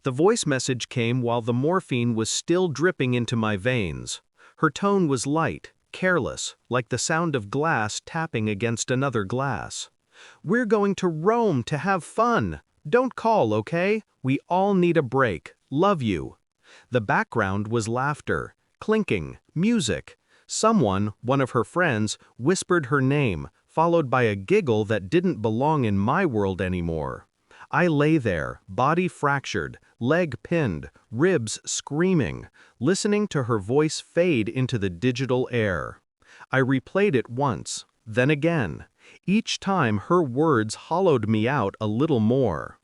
The voice message came while the morphine was still dripping into my veins. Her tone was light, careless, like the sound of glass tapping against another glass. "We're going to Rome to have fun. Don't call, okay? We all need a break. Love you." The background was laughter, clinking, music. Someone, one of her friends, whispered her name, followed by a giggle that didn't belong in my world anymore. I lay there, body fractured, leg pinned, ribs screaming, listening to her voice fade into the digital air. I replayed it once, then again. Each time her words hollowed me out a little more.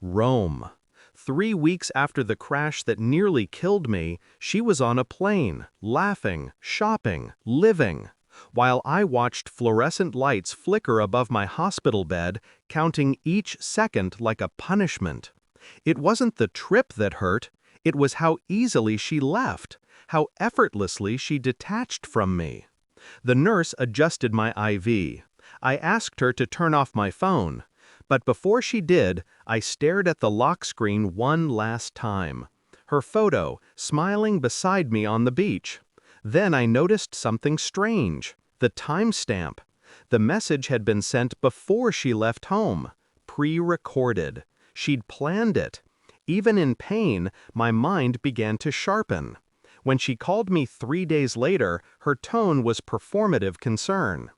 Rome. 3 weeks after the crash that nearly killed me, she was on a plane, laughing, shopping, living, while I watched fluorescent lights flicker above my hospital bed, counting each second like a punishment. It wasn't the trip that hurt, it was how easily she left, how effortlessly she detached from me. The nurse adjusted my IV. I asked her to turn off my phone. But before she did, I stared at the lock screen one last time. Her photo, smiling beside me on the beach. Then I noticed something strange. The timestamp. The message had been sent before she left home. Pre-recorded. She'd planned it. Even in pain, my mind began to sharpen. When she called me 3 days later, her tone was performative concern.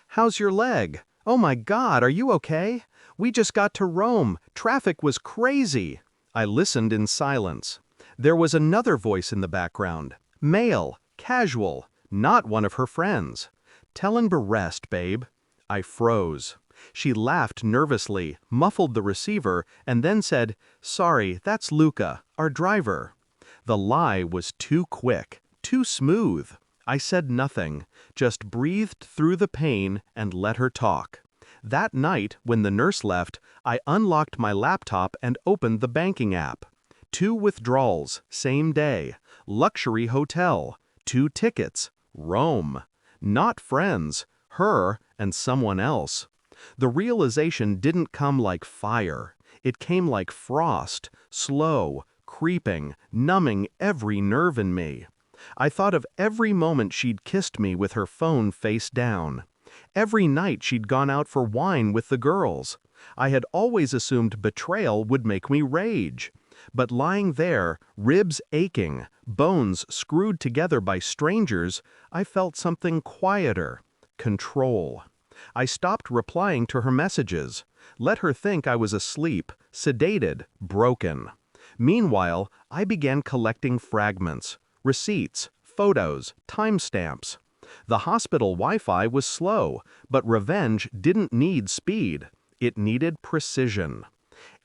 "How's your leg? Oh my God, are you okay? We just got to Rome. Traffic was crazy." I listened in silence. There was another voice in the background. Male, casual, not one of her friends. "Tell him to rest, babe." I froze. She laughed nervously, muffled the receiver, and then said, "Sorry, that's Luca, our driver." The lie was too quick, too smooth. I said nothing, just breathed through the pain and let her talk. That night, when the nurse left, I unlocked my laptop and opened the banking app. 2 withdrawals, same day. Luxury hotel. 2 tickets. Rome. Not friends. Her and someone else. The realization didn't come like fire. It came like frost, slow, creeping, numbing every nerve in me. I thought of every moment she'd kissed me with her phone face down. Every night she'd gone out for wine with the girls. I had always assumed betrayal would make me rage. But lying there, ribs aching, bones screwed together by strangers, I felt something quieter. Control. I stopped replying to her messages. Let her think I was asleep, sedated, broken. Meanwhile, I began collecting fragments, receipts, photos, timestamps. The hospital Wi-Fi was slow, but revenge didn't need speed. It needed precision.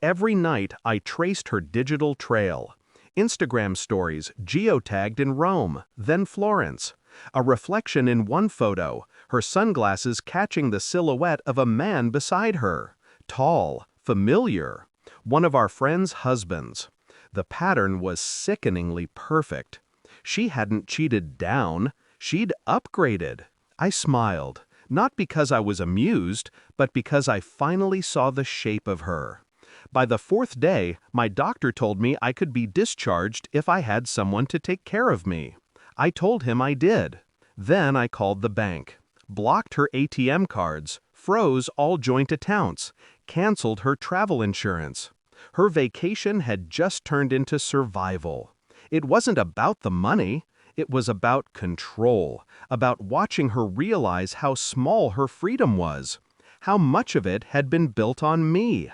Every night I traced her digital trail. Instagram stories geotagged in Rome, then Florence. A reflection in one photo, her sunglasses catching the silhouette of a man beside her. Tall, familiar. One of our friends' husbands. The pattern was sickeningly perfect. She hadn't cheated down, she'd upgraded. I smiled, not because I was amused, but because I finally saw the shape of her. By the 4th day, my doctor told me I could be discharged if I had someone to take care of me. I told him I did. Then I called the bank, blocked her ATM cards, froze all joint accounts, canceled her travel insurance. Her vacation had just turned into survival. It wasn't about the money. It was about control, about watching her realize how small her freedom was, how much of it had been built on me.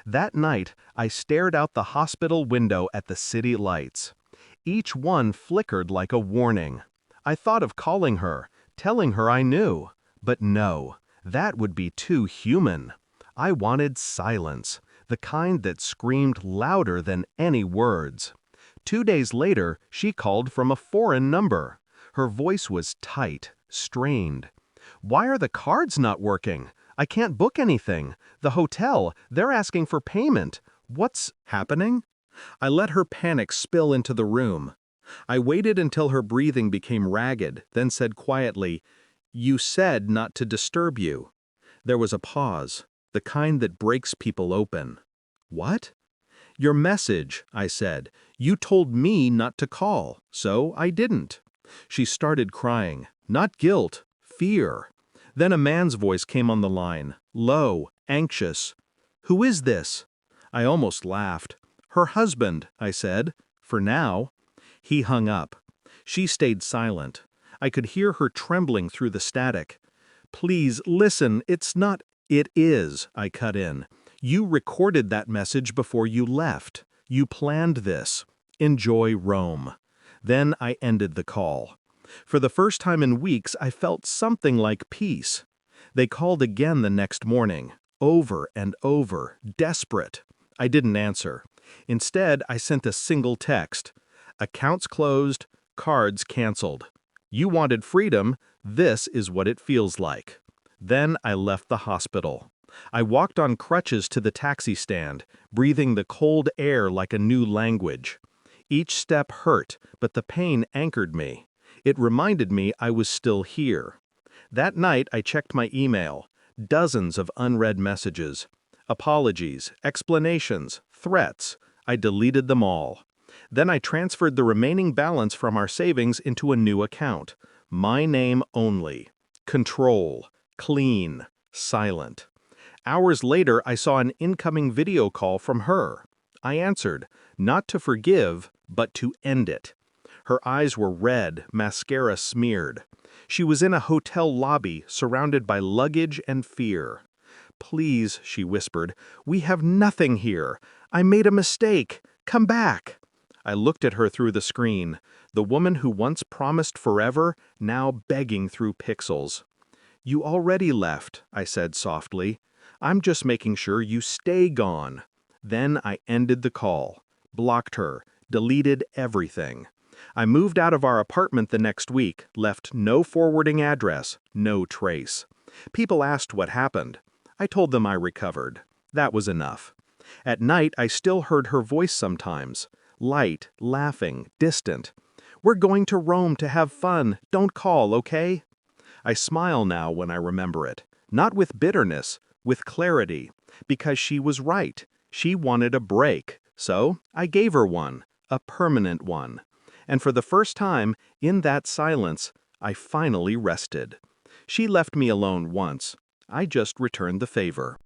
That night, I stared out the hospital window at the city lights. Each one flickered like a warning. I thought of calling her, telling her I knew. But no, that would be too human. I wanted silence, the kind that screamed louder than any words. 2 days later, she called from a foreign number. Her voice was tight, strained. "Why are the cards not working? I can't book anything. The hotel, they're asking for payment. What's happening?" I let her panic spill into the room. I waited until her breathing became ragged, then said quietly, "You said not to disturb you." There was a pause, the kind that breaks people open. "What?" Your message, I said. You told me not to call, so I didn't. She started crying. Not guilt, fear. Then a man's voice came on the line, low, anxious. Who is this? I almost laughed. Her husband, I said. For now. He hung up. She stayed silent. I could hear her trembling through the static. Please, listen, it's not— It is, I cut in. You recorded that message before you left. You planned this. Enjoy Rome. Then I ended the call. For the first time in weeks, I felt something like peace. They called again the next morning, over and over, desperate. I didn't answer. Instead, I sent a single text. Accounts closed, cards canceled. You wanted freedom, this is what it feels like. Then I left the hospital. I walked on crutches to the taxi stand, breathing the cold air like a new language. Each step hurt, but the pain anchored me. It reminded me I was still here. That night I checked my email. Dozens of unread messages. Apologies, explanations, threats. I deleted them all. Then I transferred the remaining balance from our savings into a new account. My name only. Control. Clean. Silent. Hours later, I saw an incoming video call from her. I answered, not to forgive, but to end it. Her eyes were red, mascara smeared. She was in a hotel lobby, surrounded by luggage and fear. Please, she whispered, we have nothing here. I made a mistake. Come back. I looked at her through the screen, the woman who once promised forever, now begging through pixels. You already left, I said softly. I'm just making sure you stay gone. Then I ended the call, blocked her, deleted everything. I moved out of our apartment the next week, left no forwarding address, no trace. People asked what happened. I told them I recovered. That was enough. At night, I still heard her voice sometimes. Light, laughing, distant. We're going to Rome to have fun. Don't call, okay? I smile now when I remember it. Not with bitterness, with clarity. Because she was right. She wanted a break. So I gave her one. A permanent one. And for the first time, in that silence, I finally rested. She left me alone once. I just returned the favor.